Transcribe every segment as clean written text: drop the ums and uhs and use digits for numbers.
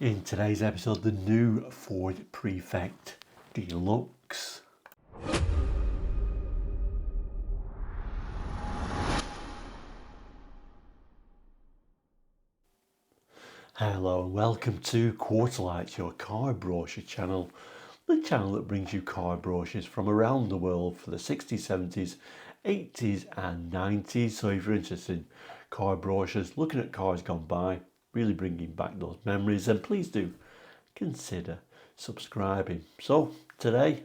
In today's episode, the new Ford Prefect Deluxe. Hello and welcome to Quarterlight, your car brochure channel. The channel that brings you car brochures from around the world for the 60s, 70s, 80s and 90s. So if you're interested in car brochures, looking at cars gone by, really bringing back those memories, then please do consider subscribing. So today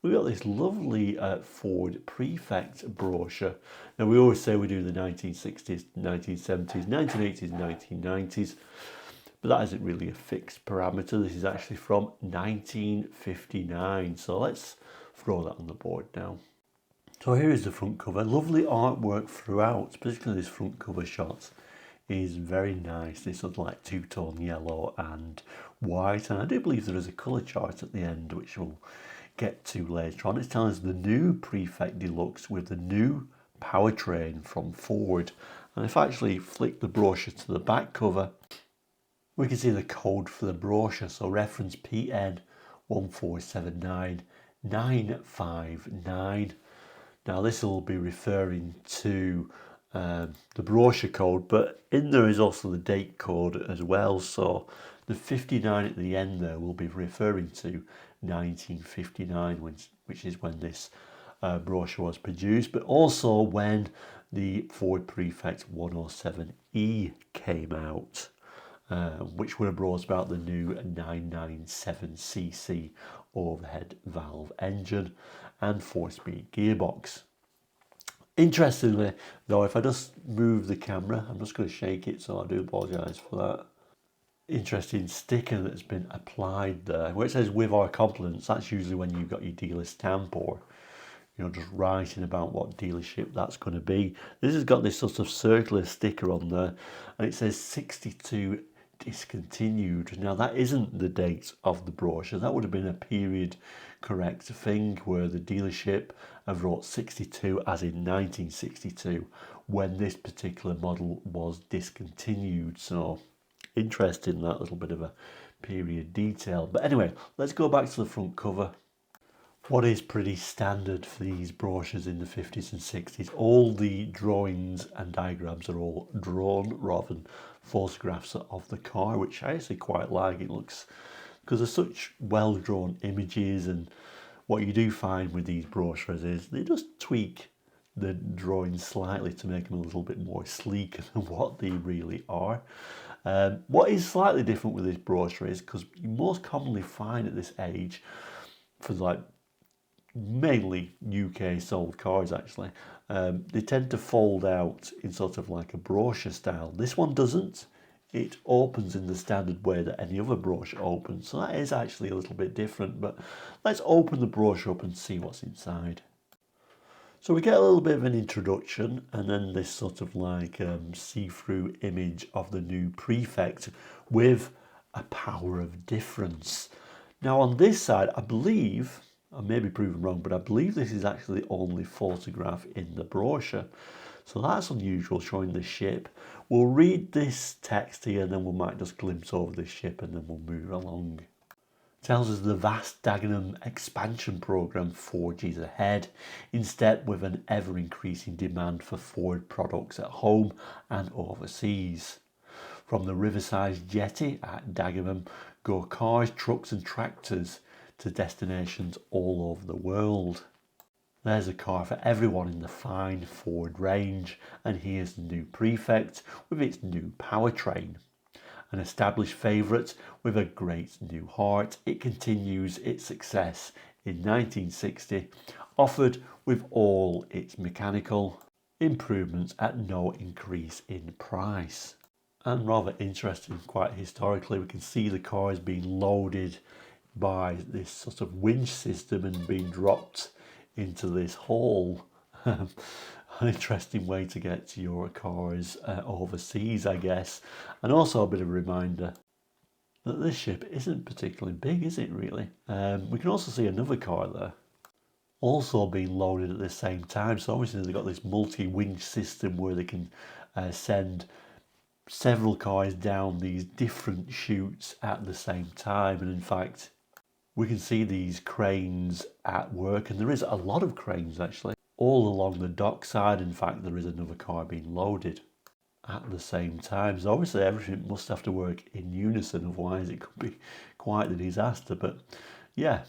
we've got this lovely Ford Prefect brochure. Now we always say we do the 1960s, 1970s, 1980s, 1990s, but that isn't really a fixed parameter. This is actually from 1959. So let's throw that on the board now. So here is the front cover. Lovely artwork throughout, particularly this front cover shot is very nice. This is like two-tone yellow and white, and I do believe there is a colour chart at the end which we'll get to later on. It's telling us the new Prefect Deluxe with the new powertrain from Ford. And if I actually flick the brochure to the back cover, we can see the code for the brochure. So reference PN 1479959. Now this will be referring to the brochure code, but in there is also the date code as well. So the 59 at the end there will be referring to 1959, which is when this brochure was produced, but also when the Ford Prefect 107E came out, which would have brought about the new 997cc overhead valve engine and 4-speed gearbox. Interestingly though, if I just move the camera, I'm just going to shake it, so I do apologise for that. Interesting sticker that's been applied there where it says "with our compliments." That's usually when you've got your dealer stamp, or just writing about what dealership that's going to be. This has got this sort of circular sticker on there, and it says 62 discontinued. Now that isn't the date of the brochure. That would have been a period correct thing where the dealership have wrote 62 as in 1962 when this particular model was discontinued. So interesting, that little bit of a period detail. But anyway, let's go back to the front cover. What is pretty standard for these brochures in the 50s and 60s, all the drawings and diagrams are all drawn rather than photographs of the car, which I actually quite like. It looks, because they're such well drawn images, and what you do find with these brochures is they just tweak the drawings slightly to make them a little bit more sleek than what they really are. What is slightly different with this brochure is, because you most commonly find at this age, for like mainly UK sold cars actually, they tend to fold out in sort of like a brochure style. This one doesn't. It opens in the standard way that any other brochure opens, so that is actually a little bit different. But let's open the brochure up and see what's inside. So we get a little bit of an introduction, and then this sort of like see-through image of the new Prefect with a power of difference. Now on this side, I believe, I may be proven wrong, but I believe this is actually the only photograph in the brochure. So that's unusual, showing the ship. We'll read this text here and then we might just glimpse over the ship and then we'll move along. Tells us the vast Dagenham expansion programme forges ahead, in step with an ever-increasing demand for Ford products at home and overseas. From the riverside jetty at Dagenham go cars, trucks and tractors to destinations all over the world. There's a car for everyone in the fine Ford range, and here's the new Prefect with its new powertrain. An established favourite with a great new heart, it continues its success in 1960, offered with all its mechanical improvements at no increase in price. And rather interesting, quite historically, we can see the cars being loaded by this sort of winch system and being dropped into this hole. An interesting way to get to your cars overseas, I guess. And also a bit of a reminder that this ship isn't particularly big, is it really? We can also see another car there also being loaded at the same time. So obviously they've got this multi-winch system where they can send several cars down these different chutes at the same time, and in fact we can see these cranes at work, and there is a lot of cranes actually all along the dock side. In fact, there is another car being loaded at the same time, so obviously everything must have to work in unison, otherwise it could be quite a disaster. But yeah,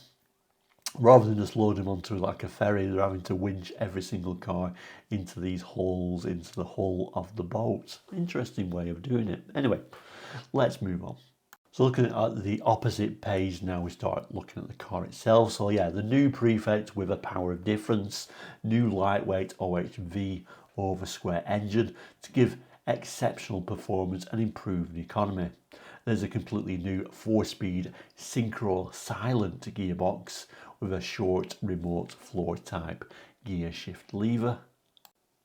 rather than just load them onto like a ferry, they're having to winch every single car into these holes into the hull of the boat. Interesting way of doing it. Anyway, let's move on. So looking at the opposite page now, we start looking at the car itself. So yeah, the new Prefect with a power of difference, new lightweight OHV over square engine to give exceptional performance and improved economy. There's a completely new 4-speed synchro silent gearbox with a short remote floor type gear shift lever,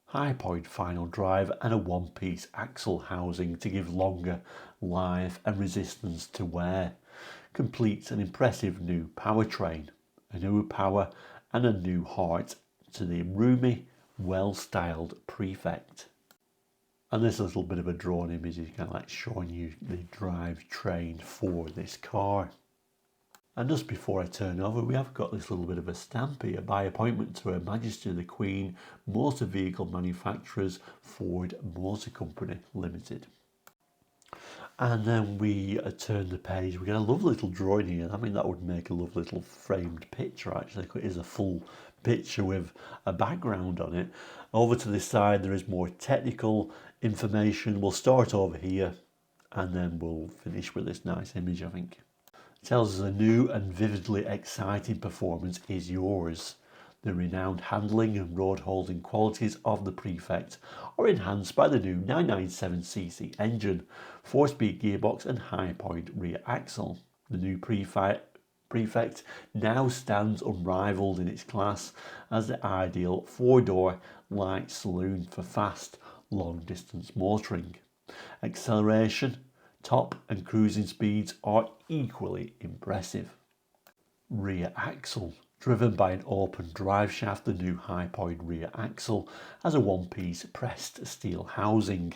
high point final drive, and a one-piece axle housing to give longer life and resistance to wear. Completes an impressive new powertrain, a new power and a new heart to the roomy, well-styled Prefect. And this little bit of a drawn image is kind of like showing you the drivetrain for this car. And just before I turn over, we have got this little bit of a stamp here, by appointment to Her Majesty the Queen, Motor Vehicle Manufacturers, Ford Motor Company Limited. And then we turn the page, we get a lovely little drawing here. I mean, that would make a lovely little framed picture actually. It is a full picture with a background on it. Over to this side there is more technical information. We'll start over here and then we'll finish with this nice image, I think. It tells us a new and vividly exciting performance is yours. The renowned handling and road holding qualities of the Prefect are enhanced by the new 997cc engine, 4-speed gearbox and high point rear axle. The new Prefect now stands unrivaled in its class as the ideal 4-door light saloon for fast, long distance motoring. Acceleration, top and cruising speeds are equally impressive. Rear axle. Driven by an open drive shaft, the new high point rear axle has a one-piece pressed steel housing.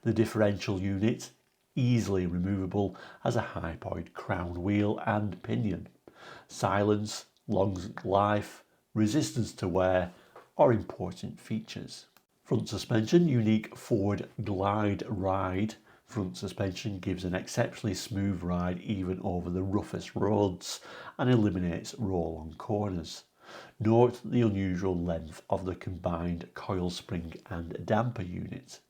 The differential unit, easily removable, has a high point crown wheel and pinion. Silence, long life, resistance to wear are important features. Front suspension, unique Ford Glide Ride. Front suspension gives an exceptionally smooth ride even over the roughest roads and eliminates roll-on corners. Note the unusual length of the combined coil spring and damper unit.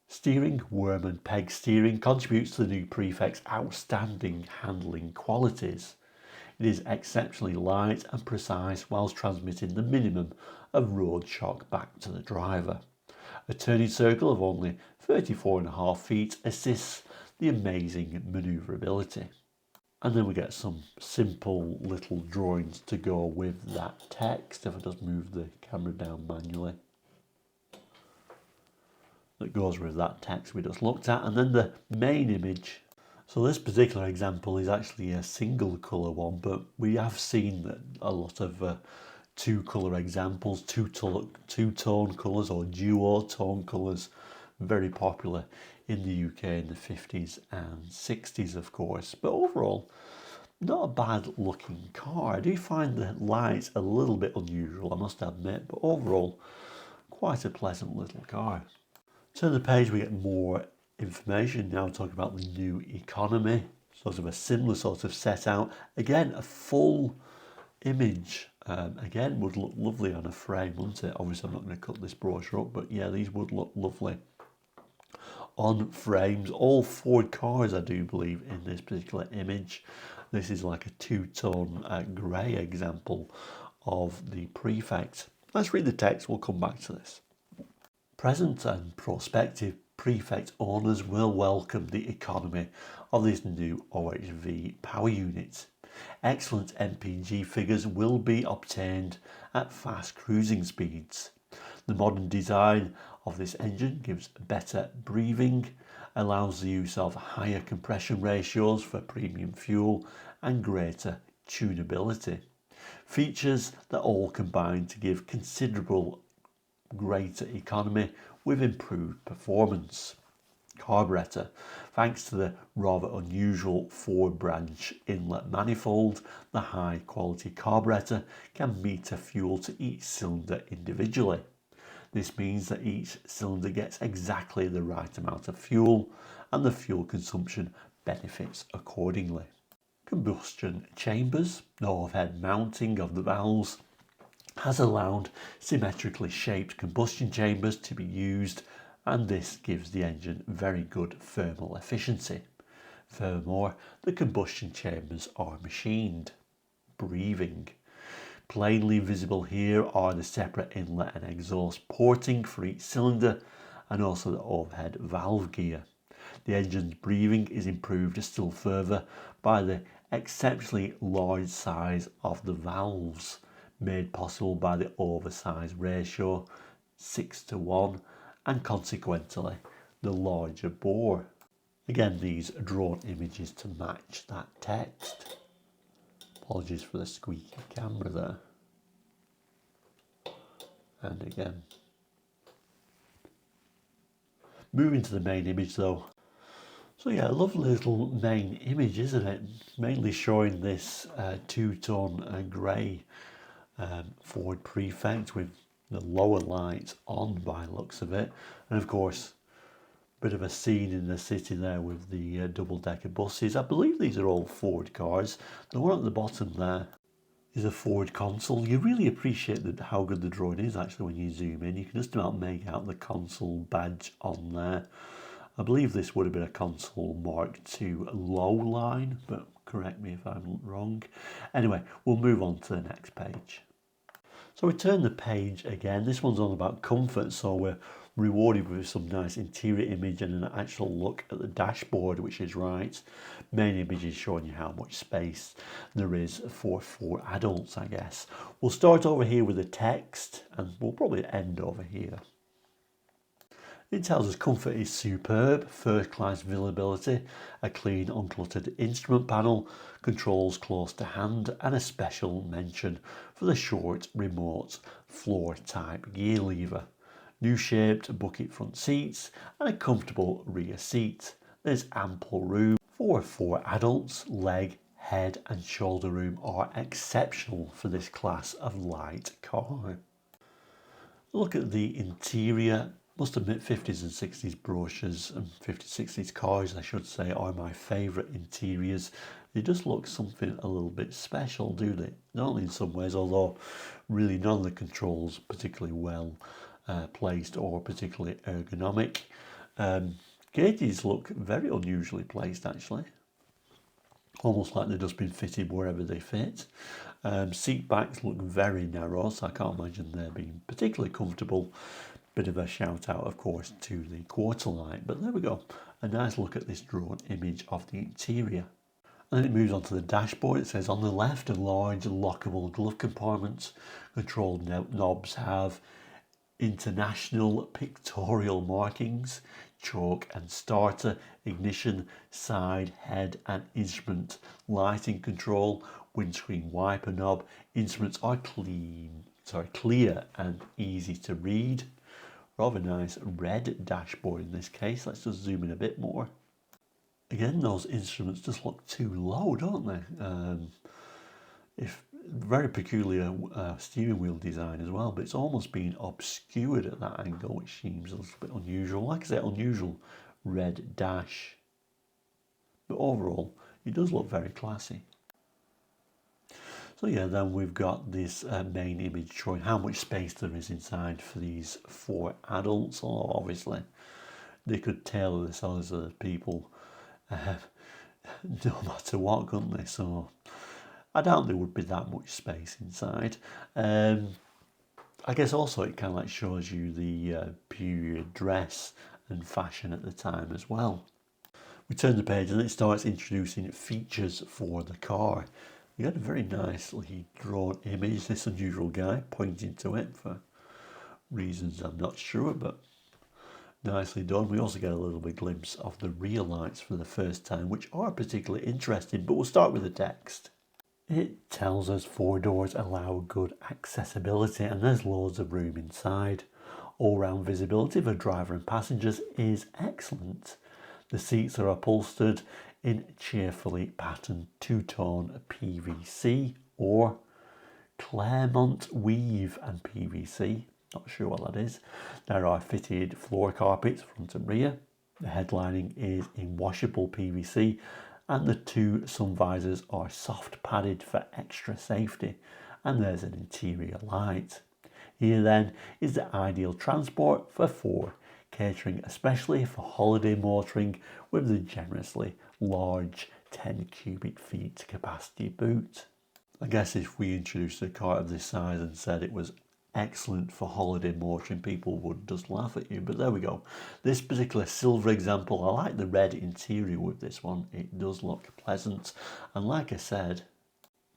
Steering, worm and peg steering contributes to the new Prefect's outstanding handling qualities. It is exceptionally light and precise whilst transmitting the minimum of road shock back to the driver. A turning circle of only 34.5 feet assists the amazing manoeuvrability. And then we get some simple little drawings to go with that text. If I just move the camera down manually, that goes with that text we just looked at. And then the main image. So this particular example is actually a single colour one, but we have seen that a lot of two colour examples, two-tone colours or duotone colours, very popular in the UK in the 50s and 60s, of course. But overall, not a bad looking car. I do find the lights a little bit unusual, I must admit, but overall, quite a pleasant little car. Turn the page, we get more information now, talking about the new economy. Sort of a similar sort of set out. Again, a full image. Again, would look lovely on a frame, wouldn't it? Obviously, I'm not going to cut this brochure up, but yeah, these would look lovely on frames. All Ford cars, I do believe, in this particular image. This is like a two-tone grey example of the Prefect. Let's read the text, we'll come back to this. Present and prospective Prefect owners will welcome the economy of this new OHV power unit. Excellent MPG figures will be obtained at fast cruising speeds. The modern design of this engine gives better breathing, allows the use of higher compression ratios for premium fuel and greater tunability. Features that all combine to give considerable greater economy with improved performance. carburetor. Thanks to the rather unusual 4-branch inlet manifold, the high quality carburetor can meter fuel to each cylinder individually. This means that each cylinder gets exactly the right amount of fuel and the fuel consumption benefits accordingly. Combustion chambers, the overhead mounting of the valves, has allowed symmetrically shaped combustion chambers to be used, and this gives the engine very good thermal efficiency. Furthermore, the combustion chambers are machined. Breathing. Plainly visible here are the separate inlet and exhaust porting for each cylinder, and also the overhead valve gear. The engine's breathing is improved still further by the exceptionally large size of the valves, made possible by the oversize ratio 6:1, and consequently the larger bore. Again, these are drawn images to match that text. Apologies for the squeaky camera there. And again. Moving to the main image though. So yeah, a lovely little main image, isn't it? Mainly showing this two-tone grey Ford Prefect with the lower lights on by the looks of it. And of course, a bit of a scene in the city there with the double-decker buses. I believe these are all Ford cars. The one at the bottom there is a Ford console. You really appreciate how good the drawing is actually when you zoom in. You can just about make out the console badge on there. I believe this would have been a console Mark II low line, but correct me if I'm wrong. Anyway, we'll move on to the next page. So we turn the page again. This one's all about comfort, so we're rewarded with some nice interior image and an actual look at the dashboard, which is right. Main image is showing you how much space there is for 4 adults, I guess. We'll start over here with the text, and we'll probably end over here. It tells us comfort is superb, first-class visibility, a clean, uncluttered instrument panel, controls close to hand, and a special mention for the short, remote, floor-type gear lever. New shaped bucket front seats and a comfortable rear seat. There's ample room for 4 adults. Leg, head and shoulder room are exceptional for this class of light car. Look at the interior. Must admit 50s and 60s brochures and 50s, 60s cars, I should say, are my favourite interiors. They just look something a little bit special, do they? Not only in some ways, although really none of the controls particularly well placed or particularly ergonomic. Gauges look very unusually placed actually. Almost like they've just been fitted wherever they fit. Seat backs look very narrow, so I can't imagine they're being particularly comfortable. Bit of a shout out, of course, to the quarter light, but there we go. A nice look at this drawn image of the interior. And then it moves on to the dashboard. It says on the left, a large lockable glove compartment. Control knobs have international pictorial markings, choke and starter, ignition, side, head and instrument, lighting control, windscreen wiper knob. Instruments are clear and easy to read. Rather nice red dashboard in this case. Let's just zoom in a bit more. Again, those instruments just look too low, don't they? Very peculiar steering wheel design as well, but it's almost been obscured at that angle, which seems a little bit unusual. Like I said, unusual red dash. But overall, it does look very classy. So yeah, then we've got this main image showing how much space there is inside for these 4 adults. Oh, obviously, they could tailor this as the people no matter what, couldn't they? So I doubt there would be that much space inside. I guess also it kind of like shows you the period dress and fashion at the time as well. We turn the page and it starts introducing features for the car. You got a very nicely drawn image, this unusual guy pointing to it for reasons I'm not sure, but nicely done. We also get a little bit glimpse of the rear lights for the first time, which are particularly interesting, but we'll start with the text. It tells us 4 doors allow good accessibility and there's loads of room inside. All-round visibility for driver and passengers is excellent. The seats are upholstered in cheerfully patterned two-tone PVC or Claremont weave and PVC. Not sure what that is. There are fitted floor carpets front and rear. The headlining is in washable PVC and the two sun visors are soft padded for extra safety, and there's an interior light. Here then is the ideal transport for four, catering especially for holiday motoring with the generously large 10 cubic feet capacity boot. I guess if we introduced a car of this size and said it was excellent for holiday motoring, people would just laugh at you, but there we go. This particular silver example, I like the red interior with this one. It does look pleasant, and like I said,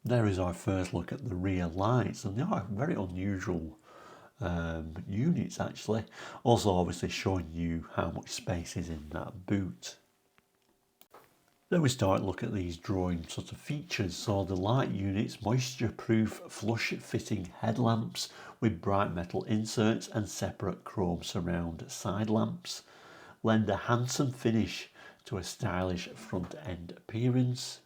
there is our first look at the rear lights, and they are very unusual units actually. Also obviously showing you how much space is in that boot. Then we start to look at these drawing sort of features. So the light units, moisture proof flush fitting headlamps with bright metal inserts and separate chrome surround side lamps lend a handsome finish to a stylish front end appearance.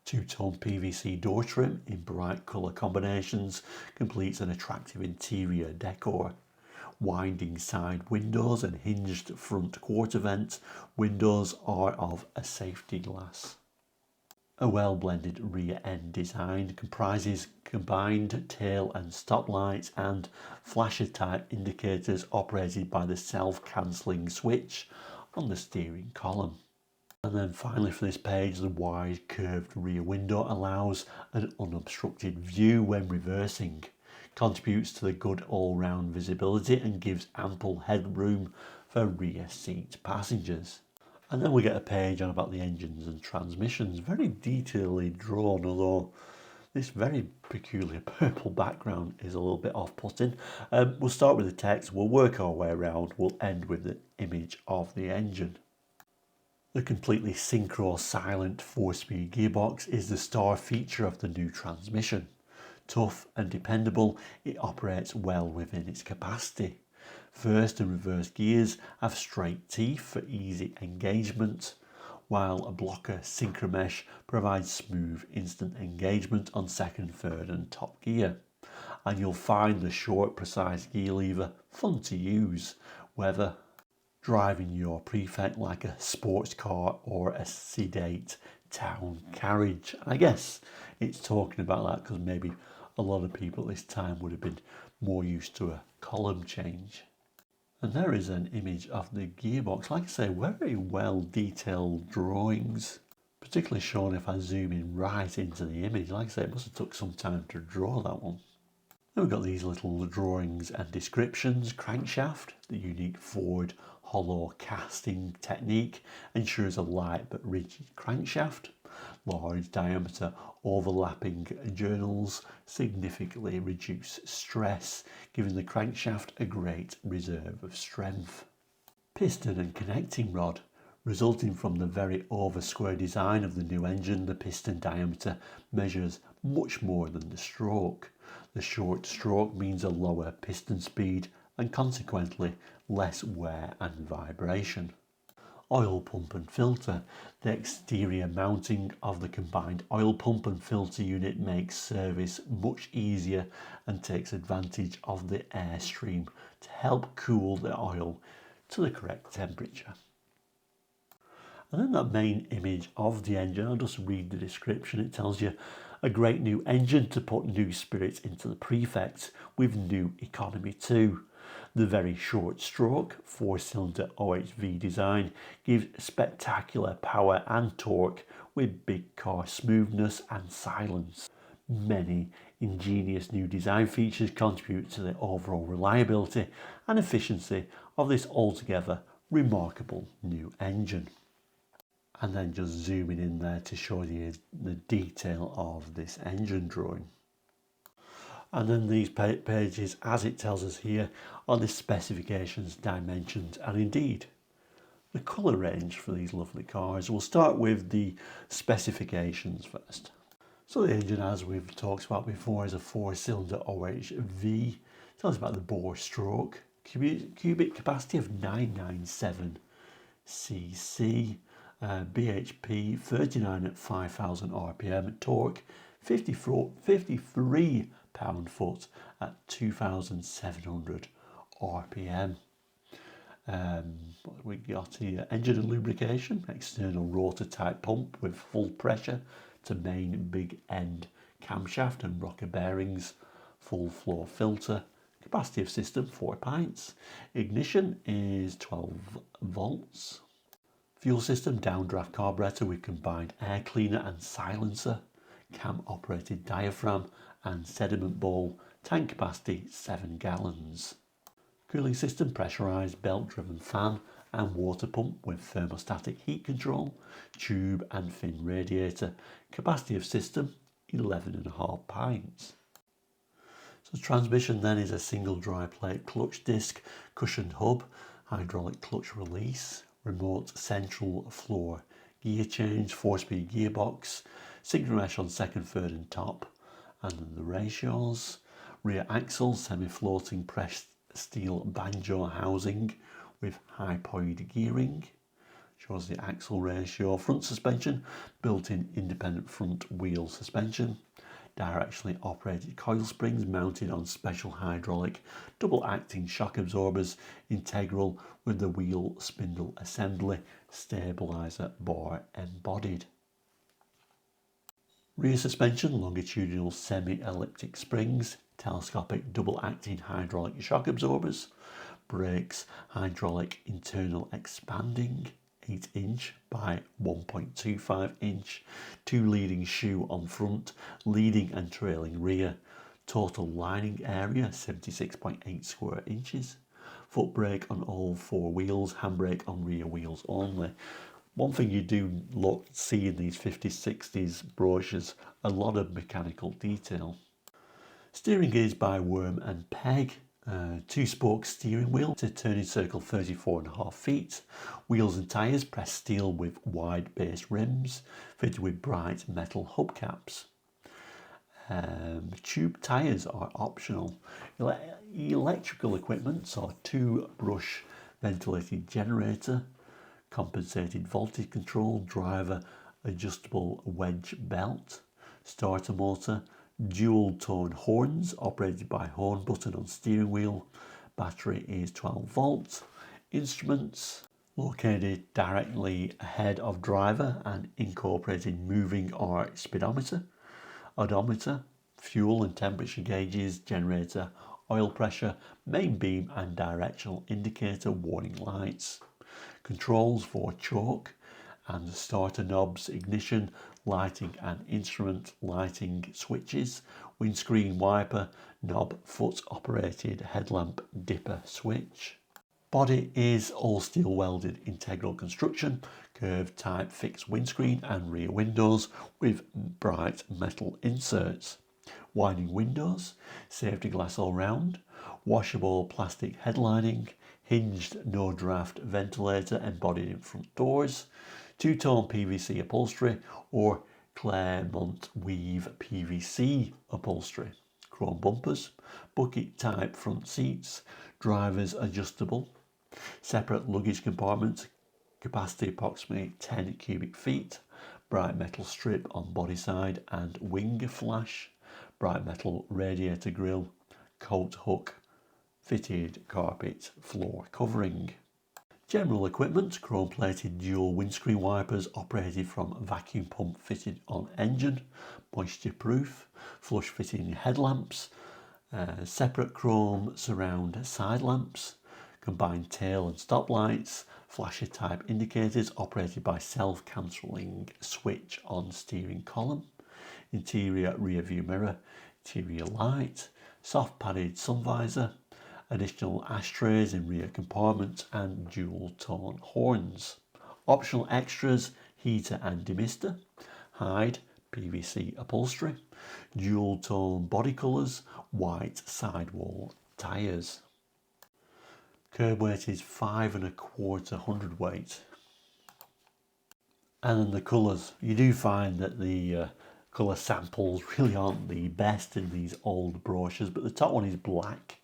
Two-tone PVC door trim in bright colour combinations completes an attractive interior decor. Winding side windows and hinged front quarter vent windows are of a safety glass. A well-blended rear end design comprises combined tail and stop lights and flasher type indicators operated by the self-cancelling switch on the steering column. And then finally for this page, the wide curved rear window allows an unobstructed view when reversing, contributes to the good all-round visibility and gives ample headroom for rear seat passengers. And then we get a page on about the engines and transmissions, very detailedly drawn, although this very peculiar purple background is a little bit off-putting. We'll start with the text, we'll work our way around, we'll end with the image of the engine. The completely synchro silent 4-speed gearbox is the star feature of the new transmission. Tough and dependable, it operates well within its capacity. First and reverse gears have straight teeth for easy engagement, while a blocker synchromesh provides smooth instant engagement on second, third and top gear. And you'll find the short precise gear lever fun to use, whether driving your Prefect like a sports car or a sedate town carriage. I guess it's talking about that because maybe a lot of people at this time would have been more used to a column change. And there is an image of the gearbox. Like I say, very well detailed drawings, particularly shown if I zoom in right into the image. Like I say, it must have took some time to draw that one. Then we've got these little drawings and descriptions. Crankshaft, the unique Ford hollow casting technique, ensures a light but rigid crankshaft. Large diameter overlapping journals significantly reduce stress, giving the crankshaft a great reserve of strength. Piston and connecting rod. Resulting from the very over-square design of the new engine, the piston diameter measures much more than the stroke. The short stroke means a lower piston speed and consequently less wear and vibration. Oil pump and filter. The exterior mounting of the combined oil pump and filter unit makes service much easier and takes advantage of the airstream to help cool the oil to the correct temperature. And then that main image of the engine, I'll just read the description. It tells you a great new engine to put new spirits into the Prefect with new economy too. The very short stroke 4-cylinder OHV design gives spectacular power and torque with big car smoothness and silence. Many ingenious new design features contribute to the overall reliability and efficiency of this altogether remarkable new engine. And then just zooming in there to show you the detail of this engine drawing. And then these pages, as it tells us here, are the specifications, dimensions and indeed the colour range for these lovely cars. We'll start with the specifications first. So the engine, as we've talked about before, is a 4-cylinder OHV. Tells us about the bore stroke, cubic capacity of 997 cc, bhp 39 at 5000 rpm, torque 53 pound-foot at 2700 rpm. We got here engine and lubrication, external rotor type pump with full pressure to main big end camshaft and rocker bearings, full floor filter, capacity of system 4 pints, ignition is 12 volts, fuel system downdraft carburetor with combined air cleaner and silencer, cam operated diaphragm and sediment bowl, tank capacity 7 gallons. Cooling system pressurised belt driven fan and water pump with thermostatic heat control, tube and fin radiator, capacity of system 11.5 pints. So transmission then is a single dry plate clutch disc, cushioned hub, hydraulic clutch release, remote central floor gear change, 4-speed gearbox, signal mesh on second, third and top, and then the ratios, rear axle, semi-floating pressed steel banjo housing with hypoid gearing, shows the axle ratio, front suspension, built-in independent front wheel suspension, directionally operated coil springs mounted on special hydraulic double acting shock absorbers, integral with the wheel spindle assembly, stabilizer bar embodied. Rear suspension, longitudinal semi-elliptic springs, telescopic double acting hydraulic shock absorbers, brakes, hydraulic internal expanding, 8-inch by 1.25 inch, 2 leading shoe on front, leading and trailing rear, total lining area 76.8 square inches, foot brake on all 4 wheels, handbrake on rear wheels only. One thing you do see in these 50s, 60s brochures, a lot of mechanical detail. Steering is by worm and peg, 2-spoke steering wheel to turning circle 34.5 feet, wheels and tyres pressed steel with wide base rims, fitted with bright metal hubcaps. Tube tyres are optional. Electrical equipment, so 2 brush ventilated generator, compensated voltage control, driver adjustable wedge belt, starter motor, dual tone horns operated by horn button on steering wheel, battery is 12 volts, instruments located directly ahead of driver and incorporated moving arc speedometer, odometer, fuel and temperature gauges, generator, oil pressure, main beam and directional indicator warning lights, controls for choke and starter knobs, ignition, lighting and instrument lighting switches, windscreen wiper, knob, foot operated headlamp dipper switch. Body is all steel welded integral construction, curved type fixed windscreen and rear windows with bright metal inserts, winding windows, safety glass all round, washable plastic headlining, hinged no draft ventilator embodied in front doors, 2-tone PVC upholstery or Claremont weave PVC upholstery, chrome bumpers, bucket type front seats, drivers adjustable, separate luggage compartment, capacity approximately 10 cubic feet, bright metal strip on body side and wing flash, bright metal radiator grille, coat hook, fitted carpet floor covering. General equipment, chrome plated dual windscreen wipers operated from vacuum pump fitted on engine, moisture proof, flush fitting headlamps, separate chrome surround side lamps, combined tail and stop lights, flasher type indicators operated by self-cancelling switch on steering column, interior rear view mirror, interior light, soft padded sun visor, additional ashtrays in rear compartments and dual tone horns. Optional extras, heater and demister, hide, PVC upholstery, dual tone body colours, white sidewall tyres. Curb weight is 5 1/4 hundredweight. And then the colours, you do find that the colour samples really aren't the best in these old brochures, but the top one is black.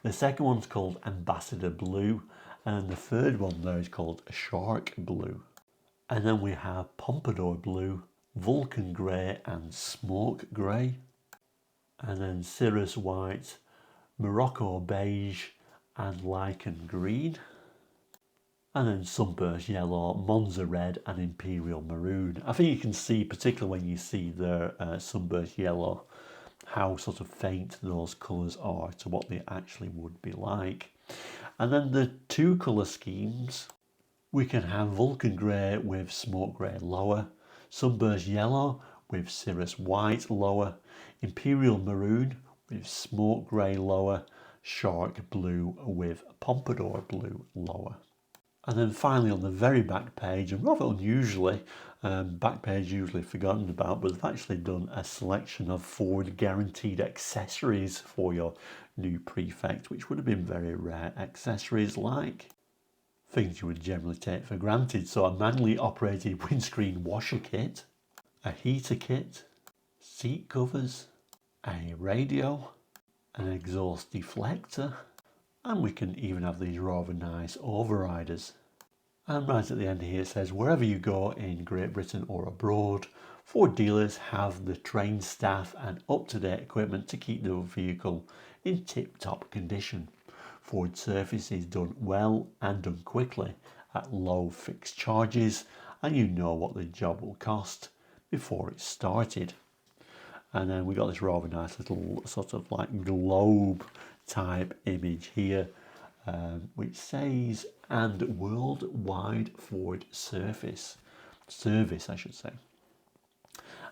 The second one's called Ambassador Blue And then the third one there is called Shark Blue. And then we have Pompadour Blue, Vulcan Grey and Smoke Grey. And then Cirrus White, Morocco Beige and Lichen Green. And then Sunburst Yellow, Monza Red and Imperial Maroon. I think you can see, particularly when you see the Sunburst Yellow, how sort of faint those colours are to what they actually would be like. And then the two colour schemes, we can have Vulcan Grey with Smoke Grey lower, Sunburst Yellow with Cirrus White lower, Imperial Maroon with Smoke Grey lower, Shark Blue with Pompadour Blue lower. And then finally on the very back page, and rather unusually, back page usually forgotten about, but they've actually done a selection of Ford guaranteed accessories for your new Prefect, which would have been very rare accessories like things you would generally take for granted. So a manually operated windscreen washer kit, a heater kit, seat covers, a radio, an exhaust deflector, and we can even have these rather nice overriders. And right at the end here it says, wherever you go in Great Britain or abroad, Ford dealers have the trained staff and up-to-date equipment to keep the vehicle in tip-top condition. Ford service is done well and done quickly at low fixed charges, and you know what the job will cost before it's started. And then we got this rather nice little sort of like globe type image here, which says, and worldwide Ford service, I should say.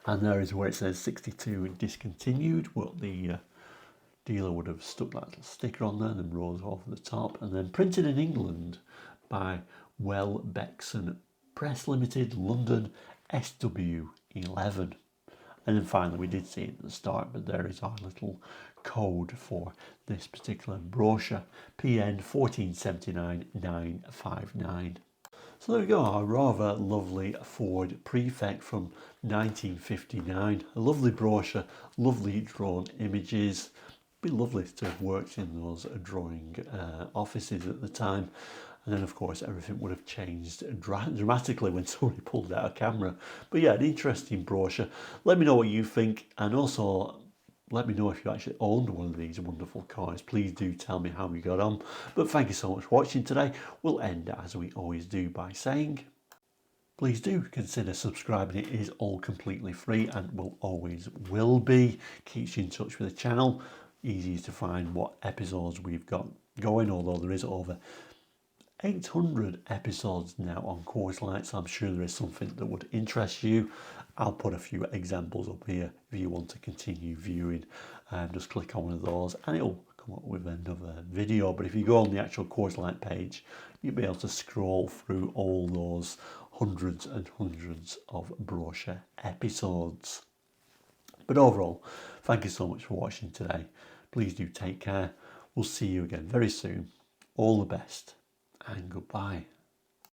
And there is where it says 62 discontinued. What the dealer would have stuck that little sticker on there and then rose off the top. And then printed in England by Welbeckson Press Limited, London, SW11. And then finally, we did see it at the start, but there is our little code for this particular brochure, PN 1479959. So there we go, our rather lovely Ford Prefect from 1959. A lovely brochure, lovely drawn images. It'd be lovely to have worked in those drawing offices at the time. And then, of course, everything would have changed dramatically when somebody pulled out a camera. But yeah, an interesting brochure. Let me know what you think, and also let me know if you actually owned one of these wonderful cars. Please do tell me how we got on. But thank you so much for watching today. We'll end, as we always do, by saying, please do consider subscribing. It is all completely free and will always will be. Keeps you in touch with the channel. Easy to find what episodes we've got going, although there is over 800 episodes now on Course Light, so I'm sure there is something that would interest you. I'll put a few examples up here if you want to continue viewing. Just click on one of those and it'll come up with another video. But if you go on the actual Course Light page, you'll be able to scroll through all those hundreds and hundreds of brochure episodes. But overall, thank you so much for watching today. Please do take care. We'll see you again very soon. All the best and goodbye.